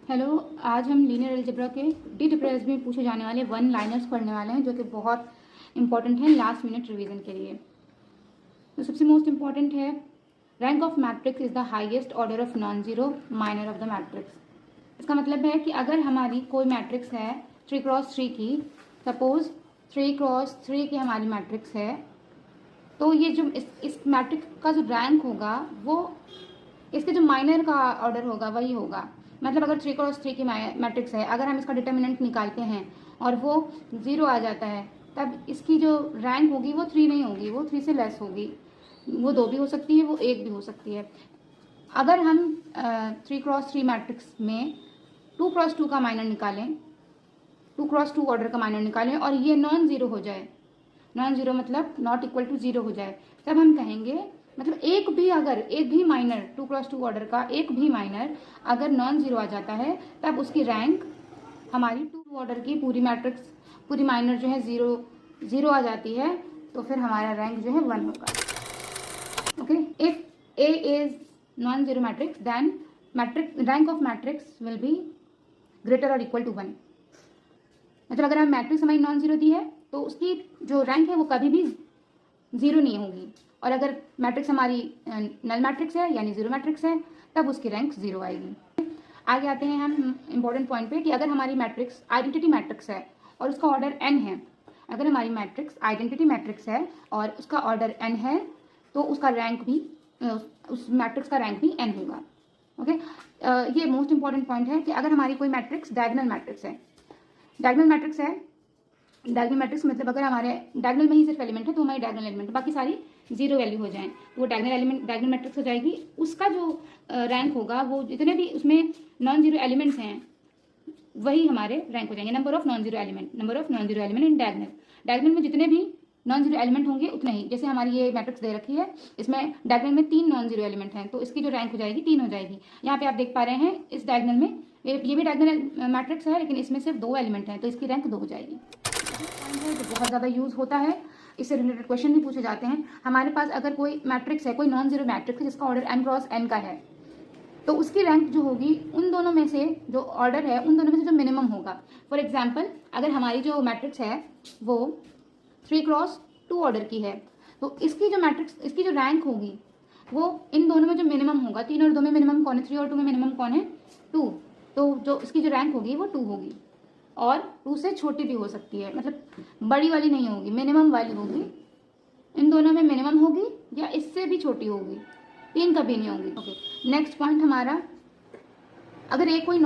Hello, आज हम linear algebra के DSSS में पूछे जाने वाले वन लाइनर्स पढ़ने वाले हैं जो कि बहुत इंपॉर्टेंट है लास्ट मिनट रिवीजन के लिए। तो सबसे मोस्ट इंपॉर्टेंट है, rank of matrix is the highest order of non zero minor of the matrix. इसका मतलब है कि अगर हमारी कोई मैट्रिक्स है 3x3 की, सपोज 3x3 की हमारी मैट्रिक्स है, तो ये जो इस मैट्रिक्स का जो रैंक होगा वो इसके जो माइनर का ऑर्डर होगा वही होगा। मतलब अगर 3x3 की मैट्रिक्स है, अगर हम इसका डिटर्मिनेंट निकालते हैं और वो 0 आ जाता है, तब इसकी जो रैंक होगी वो 3 नहीं होगी, वो 3 से लेस होगी। वो 2 भी हो सकती है, वो 1 भी हो सकती है। अगर हम 3x3 मैट्रिक्स में 2x2 का माइनर निकालें, 2x2 ऑर्डर का माइनर निकालें और ये नॉन ज़ीरो हो जाए, नॉन ज़ीरो मतलब नॉट इक्वल टू 0 हो जाए, तब हम कहेंगे, मतलब एक भी माइनर 2x2 ऑर्डर का एक भी माइनर अगर नॉन ज़ीरो आ जाता है, तब उसकी रैंक हमारी 2 ऑर्डर की पूरी मैट्रिक्स पूरी माइनर जो है ज़ीरो आ जाती है, तो फिर हमारा रैंक जो है 1 होगा। Okay, if A is non zero matrix then rank of matrix will be greater or equal to 1। मतलब अगर हम मैट्रिक्स हमारी नॉन ज़ीरो दी है तो उसकी जो रैंक है वो कभी भी 0 नहीं होगी, और अगर मैट्रिक्स हमारी नल मैट्रिक्स है यानी 0 मैट्रिक्स है, तब उसकी रैंक 0 आएगी। आगे आते हैं हम इंपॉर्टेंट पॉइंट पे कि अगर हमारी मैट्रिक्स आइडेंटिटी मैट्रिक्स है और उसका ऑर्डर n है, अगर हमारी मैट्रिक्स आइडेंटिटी मैट्रिक्स है और उसका ऑर्डर n है, तो उसका रैंक भी उस मैट्रिक्स का रैंक भी n होगा। ओके, ये मोस्ट इंपॉर्टेंट पॉइंट है कि अगर हमारी कोई मैट्रिक्स डायगोनल मैट्रिक्स है, डायगोनल मैट्रिक्स है, डायगोनल मैट्रिक्स मतलब अगर हमारे डायगोनल में ही सिर्फ एलिमेंट है तो हमारी डायगोनल एलिमेंट, बाकी सारी 0 वैल्यू हो जाए, तो वो डायगोनल मैट्रिक्स हो जाएगी। उसका जो रैंक होगा, वो जितने भी उसमें नॉन जीरो एलिमेंट्स हैं वही हमारे रैंक हो जाएंगे। Number of non zero element in diagonal, diagonal में जितने भी नॉन जीरो एलिमेंट होंगे उतने ही। जैसे हमारी ये मैट्रिक्स दे रखी है, इसमें डायगोनल में 3 नॉन जीरो एलिमेंट हैं, तो इसकी जो रैंक हो जाएगी 3 हो जाएगी। यहाँ पे आप देख पा रहे हैं इस डायगोनल में ये भी डायगोनल मैट्रिक्स है, लेकिन इसमें सिर्फ 2 एलिमेंट हैं, तो इसकी रैंक 2 हो जाएगी। जो बहुत ज़्यादा यूज़ होता है, इससे रिलेटेड क्वेश्चन भी पूछे जाते हैं। हमारे पास अगर कोई मैट्रिक्स है, कोई नॉन जीरो मैट्रिक्स है जिसका ऑर्डर n क्रॉस n का है, तो उसकी रैंक जो होगी उन दोनों में से जो ऑर्डर है उन दोनों में से जो मिनिमम होगा। फॉर एग्जांपल, अगर हमारी जो मैट्रिक्स है वो 3x2 ऑर्डर की है, तो इसकी जो रैंक होगी वो इन दोनों में जो मिनिमम होगा, 3 और 2 में मिनिमम कौन है, 3 और 2 में मिनिमम कौन है, 2, तो जो इसकी जो रैंक होगी वो 2 होगी, और 2 से छोटी भी हो सकती है, मतलब बड़ी वाली नहीं होगी, मिनिमम वाली होगी। इन दोनों में मिनिमम होगी या इससे भी छोटी होगी, 3 कभी नहीं होगी। ओके, नेक्स्ट पॉइंट हमारा, अगर एक कोई